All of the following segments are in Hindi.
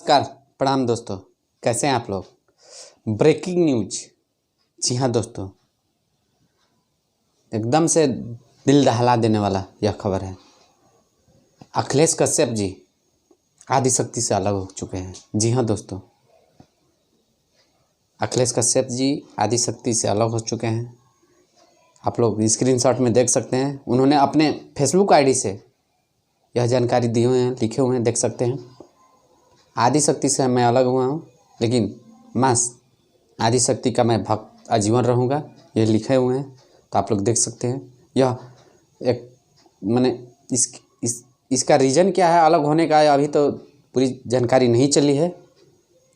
नमस्कार, प्रणाम दोस्तों। कैसे हैं आप लोग। Breaking news. जी हाँ दोस्तों, एकदम से दिल दहला देने वाला यह खबर है। अखिलेश कश्यप जी आदिशक्ति से अलग हो चुके हैं। जी हाँ दोस्तों, अखिलेश कश्यप जी आदिशक्ति से अलग हो चुके हैं। आप लोग स्क्रीनशॉट में देख सकते हैं। उन्होंने अपने फेसबुक आईडी से यह जानकारी दी हुए हैं, लिखे हुए हैं, देख सकते हैं। आदिशक्ति से मैं अलग हुआ हूँ, लेकिन मां आदिशक्ति का मैं भक्त आजीवन रहूँगा, ये लिखे हुए हैं। तो आप लोग देख सकते हैं। यह एक मैंने इसका रीज़न क्या है अलग होने का, अभी तो पूरी जानकारी नहीं चली है।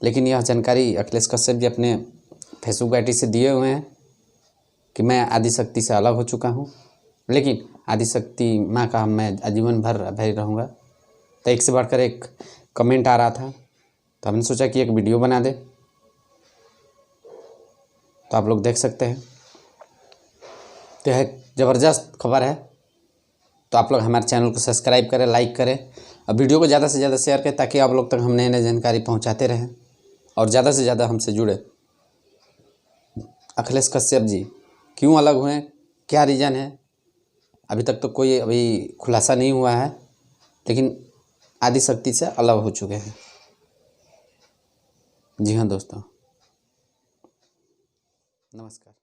लेकिन यह जानकारी अखिलेश कश्यप जी अपने फेसबुक आईडी से दिए हुए हैं कि मैं आदिशक्ति से अलग हो चुका हूँ, लेकिन आदिशक्ति माँ का मैं आजीवन भर भाई रहूँगा। तो एक से बढ़कर एक कमेंट आ रहा था, तो हमने सोचा कि एक वीडियो बना दे। तो आप लोग देख सकते हैं। तो यह ज़बरदस्त खबर है। तो आप लोग हमारे चैनल को सब्सक्राइब करें, लाइक करें और वीडियो को ज़्यादा से ज़्यादा शेयर करें, ताकि आप लोग तक हम नए नए जानकारी पहुंचाते रहें और ज़्यादा से ज़्यादा हमसे जुड़े। अखिलेश कश्यप जी क्यों अलग हुए, क्या रीज़न है, अभी तक तो कोई खुलासा नहीं हुआ है, लेकिन आदिशक्ति से अलग हो चुके हैं। जी हाँ दोस्तों, नमस्कार।